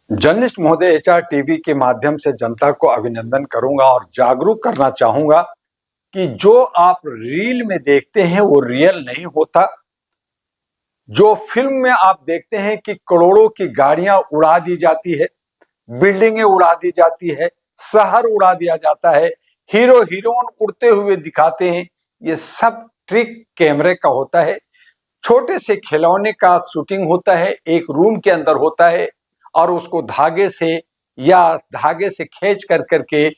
Journalist महोदय HR TV के माध्यम से जनता को अभिनंदन करूंगा और जागरूक करना चाहूंगा कि जो आप रील में देखते हैं वो रियल नहीं होता। जो फिल्म में आप देखते हैं कि करोड़ों की गाड़ियां उड़ा दी जाती है, बिल्डिंगें उड़ा दी जाती है, शहर उड़ा दिया जाता है, हीरो हीरोइन उड़ते हुए दिखाते हैं, ये सब ट्रिक कैमरे का होता है। छोटे से खिलौने का शूटिंग होता है, एक रूम के अंदर होता है और उसको धागे से खींच कर करके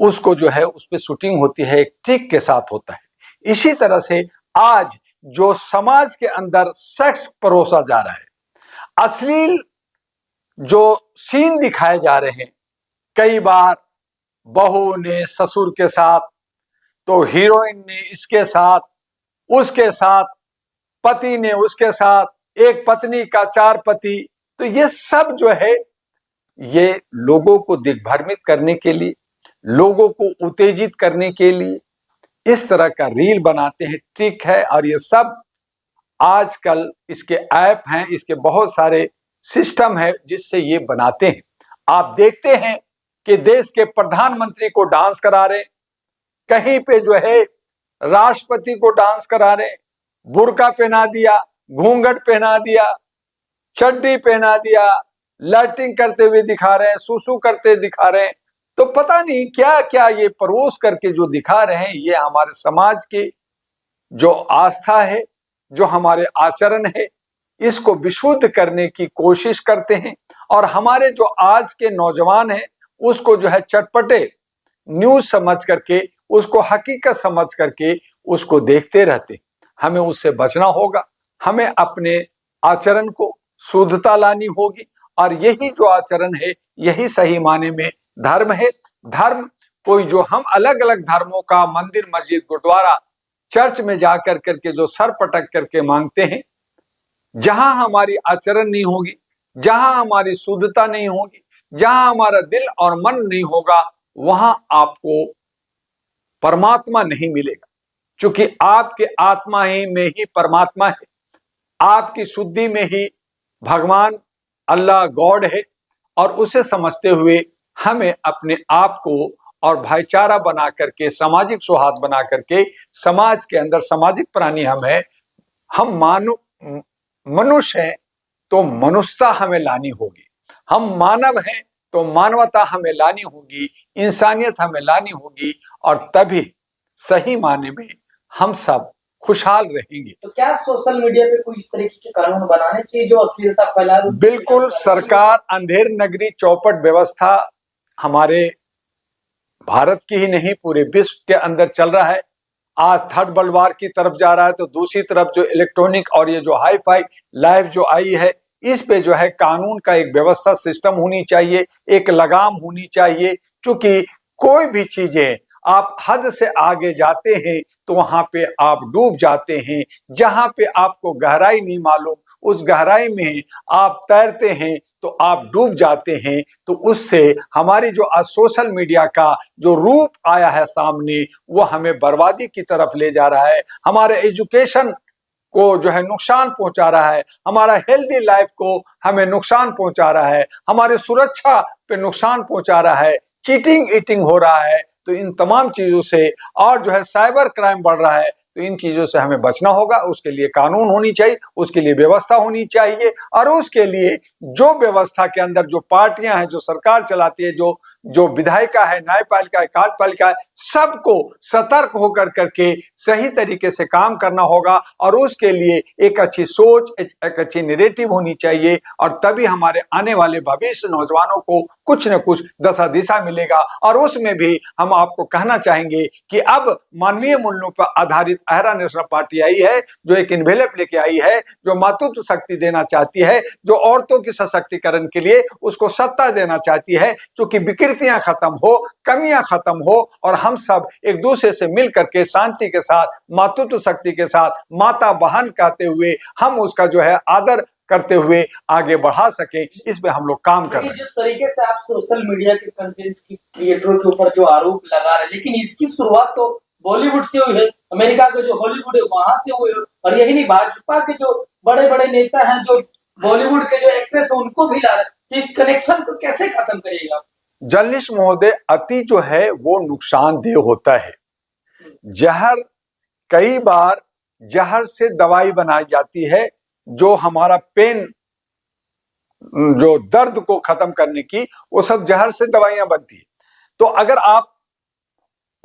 उसको जो है उस पे शूटिंग होती है, एक ट्रिक के साथ होता है। इसी तरह से आज जो समाज के अंदर सेक्स परोसा जा रहा है, अश्लील जो सीन दिखाए जा रहे हैं, कई बार बहू ने ससुर के साथ, तो हीरोइन ने इसके साथ, उसके साथ, पति ने उसके साथ, एक पत्नी का 4 पति, तो ये सब जो है ये लोगों को दिग्भ्रमित करने के लिए, लोगों को उत्तेजित करने के लिए इस तरह का रील बनाते हैं, ट्रिक है। और ये सब आजकल इसके ऐप हैं, इसके बहुत सारे सिस्टम है जिससे ये बनाते हैं। आप देखते हैं कि देश के प्रधानमंत्री को डांस करा रहे, कहीं पे जो है राष्ट्रपति को डांस करा रहे, बुर्का पहना दिया, घूंघट पहना दिया, चड्डी पहना दिया, लैट्रिन करते हुए दिखा रहे हैं, सुसु करते दिखा रहे हैं। तो पता नहीं क्या क्या ये परोस करके जो दिखा रहे हैं, ये हमारे समाज की जो आस्था है, जो हमारे आचरण है, इसको विशुद्ध करने की कोशिश करते हैं। और हमारे जो आज के नौजवान हैं उसको जो है चटपटे न्यूज समझ करके, उसको हकीकत समझ करके उसको देखते रहते। हमें उससे बचना होगा, हमें अपने आचरण को शुद्धता लानी होगी और यही जो आचरण है यही सही माने में धर्म है। धर्म कोई जो हम अलग अलग धर्मों का मंदिर, मस्जिद, गुरुद्वारा, चर्च में जाकर करके जो सर पटक करके मांगते हैं, जहां हमारी आचरण नहीं होगी, जहां हमारी शुद्धता नहीं होगी, जहां हमारा दिल और मन नहीं होगा, वहां आपको परमात्मा नहीं मिलेगा। क्योंकि आपके आत्मा ही में ही परमात्मा है, आपकी शुद्धि में ही भगवान अल्लाह गॉड है। और उसे समझते हुए हमें अपने आप को और भाईचारा बना करके, सामाजिक सौहार्द बना करके, समाज के अंदर सामाजिक प्राणी हम मनुष्य हैं तो मनुष्यता हमें लानी होगी, हम मानव हैं तो मानवता हमें लानी होगी, इंसानियत हमें लानी होगी और तभी सही माने में हम सब खुशहाल रहेंगे। तो क्या सोशल मीडिया पे कोई इस तरीके के कानून बनाने चाहिए जो अश्लीलता फैलाए? बिल्कुल, सरकार अंधेर नगरी चौपट व्यवस्था हमारे भारत की ही नहीं पूरे विश्व के अंदर चल रहा है। आज थर्ड वर्ल्ड वॉर की तरफ जा रहा है, तो दूसरी तरफ जो इलेक्ट्रॉनिक और ये जो हाई फाई लाइफ जो आई है, इस पे जो है कानून का एक व्यवस्था सिस्टम होनी चाहिए, एक लगाम होनी चाहिए। क्योंकि कोई भी चीजें आप हद से आगे जाते हैं तो वहां पे आप डूब जाते हैं। जहां पे आपको गहराई नहीं मालूम, उस गहराई में आप तैरते हैं तो आप डूब जाते हैं। तो उससे हमारी जो आज सोशल मीडिया का जो रूप आया है सामने, वो हमें बर्बादी की तरफ ले जा रहा है, हमारे एजुकेशन को जो है नुकसान पहुंचा रहा है, हमारा हेल्दी लाइफ को हमें नुकसान पहुंचा रहा है, हमारी सुरक्षा पे नुकसान पहुंचा रहा है, चीटिंग ईटिंग हो रहा है। तो इन तमाम चीजों से और जो है साइबर क्राइम बढ़ रहा है, तो इन चीजों से हमें बचना होगा। उसके लिए कानून होनी चाहिए, उसके लिए व्यवस्था होनी चाहिए और उसके लिए जो व्यवस्था के अंदर जो पार्टियां हैं, जो सरकार चलाती है, जो विधायिका है, न्यायपालिका है, कार्यपालिका है, सबको सतर्क होकर करके सही तरीके से काम करना होगा। और उसके लिए एक अच्छी सोच, एक अच्छी नैरेटिव होनी चाहिए और तभी हमारे आने वाले भविष्य नौजवानों को कुछ न कुछ दशा दिशा मिलेगा। और उसमें भी हम आपको कहना चाहेंगे कि अब मानवीय मूल्यों पर आधारित अहरा नेशनल पार्टी आई है, जो एक इन्वेलप लेके आई है, जो मातृत्व शक्ति देना चाहती है, जो औरतों की सशक्तिकरण के लिए उसको सत्ता देना चाहती है, क्योंकि विकृतियां खत्म हो, कमियां खत्म हो और हम सब एक दूसरे से मिल करके शांति के साथ, मातृत्व शक्ति के साथ, माता बहन कहते हुए हम उसका जो है आदर करते हुए आगे बढ़ा सके, इस पे हम लोग काम कर रहे हैं। जिस तरीके से आप सोशल मीडिया के कंटेंट क्रिएटरों के ऊपर जो आरोप लगा रहे हैं, लेकिन इसकी शुरुआत तो बॉलीवुड से हुई है, अमेरिका के जो हॉलीवुड है वहां से हुई है। और यही नहीं, भाजपा के जो बड़े बड़े नेता हैं, जो बॉलीवुड के जो एक्ट्रेस है, उनको भी ला रहे हैं। तो इस कनेक्शन को कैसे खत्म करिएगा? जर्नलिस्ट महोदय, अति जो है वो नुकसानदेह होता है। जहर, कई बार जहर से दवाई बनाई जाती है, जो हमारा पेन, जो दर्द को खत्म करने की, वो सब जहर से दवाइयां बनती है। तो अगर आप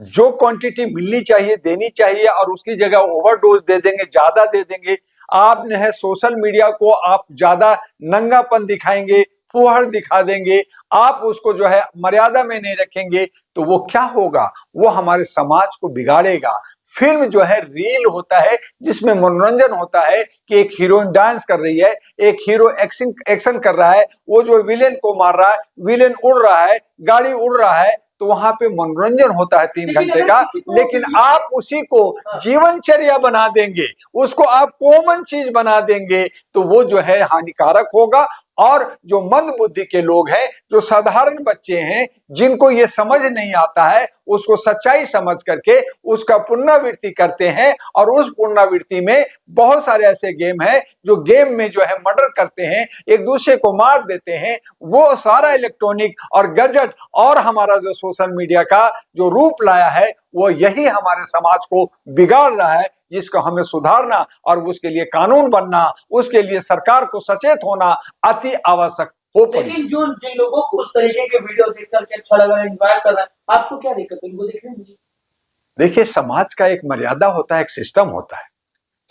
जो क्वांटिटी मिलनी चाहिए देनी चाहिए और उसकी जगह ओवरडोज दे देंगे, ज्यादा दे देंगे, आप जो है सोशल मीडिया को आप ज्यादा नंगापन दिखाएंगे, फुहड़ दिखा देंगे, आप उसको जो है मर्यादा में नहीं रखेंगे, तो वो क्या होगा, वो हमारे समाज को बिगाड़ेगा। फिल्म जो है रील होता है, जिसमें मनोरंजन होता है कि एक हीरोइन डांस कर रही है, एक हीरो एक्शन कर रहा है, वो जो विलेन को मार रहा है, विलेन उड़ रहा है, गाड़ी उड़ रहा है, तो वहां पे मनोरंजन होता है 3 घंटे का। लेकिन आप उसी को जीवनचर्या बना देंगे, उसको आप कॉमन चीज बना देंगे, तो वो जो है हानिकारक होगा। और जो मंद बुद्धि के लोग हैं, जो साधारण बच्चे हैं, जिनको ये समझ नहीं आता है, उसको सच्चाई समझ करके उसका पुनरावृत्ति करते हैं। और उस पुनरावृत्ति में बहुत सारे ऐसे गेम हैं, जो गेम में जो है मर्डर करते हैं, एक दूसरे को मार देते हैं। वो सारा इलेक्ट्रॉनिक और गैजेट और हमारा जो सोशल मीडिया का जो रूप लाया है, वो यही हमारे समाज को बिगाड़ रहा है, जिसको हमें सुधारना और उसके लिए कानून बनना, उसके लिए सरकार को सचेत होना अति आवश्यक हो पड़ी। लेकिन जो जिन लोगों को उस तरीके के वीडियो देख करके अच्छा लग रहा है, एंजॉय कर रहा है, आपको क्या दिक्कत है? उनको देखने दीजिए। देखिए, समाज का एक मर्यादा होता है, एक सिस्टम होता है।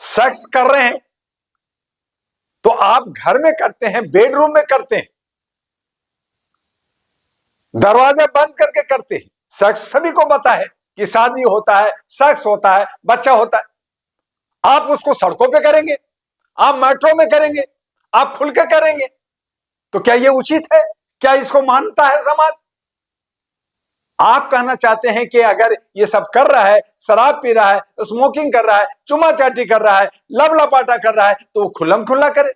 सेक्स कर रहे हैं तो आप घर में करते हैं, बेडरूम में करते हैं, दरवाजा बंद करके करते हैं। सेक्स सभी को पता है कि शादी होता है, सेक्स होता है, बच्चा होता है। आप उसको सड़कों पे करेंगे, आप मेट्रो में करेंगे, आप खुल के करेंगे, तो क्या ये उचित है? क्या इसको मानता है समाज? आप कहना चाहते हैं कि अगर ये सब कर रहा है, शराब पी रहा है, स्मोकिंग कर रहा है, चुमा चाटी कर रहा है, लब लपाटा कर रहा है, तो वो खुल्लम खुल्ला करे,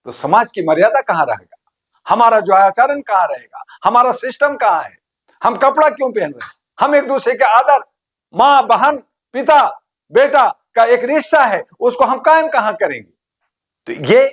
तो समाज की मर्यादा कहां रहेगा? हमारा जो आचरण कहां रहेगा? हमारा सिस्टम कहां है? हम कपड़ा क्यों पहन रहे हैं? हम एक दूसरे के आदर, मां बहन पिता बेटा का एक रिश्ता है, उसको हम कायम कहां करेंगे? तो ये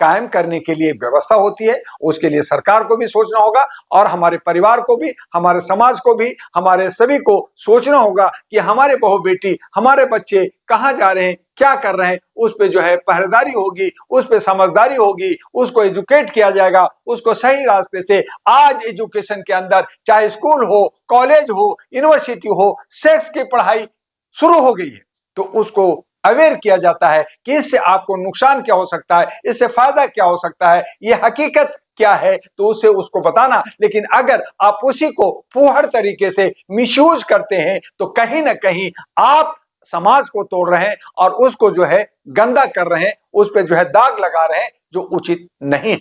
कायम करने के लिए व्यवस्था होती है, उसके लिए सरकार को भी सोचना होगा, और हमारे परिवार को भी, हमारे समाज को भी, हमारे सभी को सोचना होगा कि हमारे बहू बेटी, हमारे बच्चे कहां जा रहे हैं, क्या कर रहे हैं, उस पे जो है पहरेदारी होगी, उस पे समझदारी होगी, उसको एजुकेट किया जाएगा, उसको सही रास्ते से। आज एजुकेशन के अंदर चाहे स्कूल हो, कॉलेज हो, यूनिवर्सिटी हो, सेक्स की पढ़ाई शुरू हो गई है, तो उसको अवेयर किया जाता है कि इससे आपको नुकसान क्या हो सकता है, इससे फायदा क्या हो सकता है, ये हकीकत क्या है, तो उसे उसको बताना। लेकिन अगर आप उसी को फूहड़ तरीके से मिसयूज करते हैं, तो कहीं ना कहीं आप समाज को तोड़ रहे हैं और उसको जो है गंदा कर रहे हैं, उस पर जो है दाग लगा रहे हैं, जो उचित नहीं है।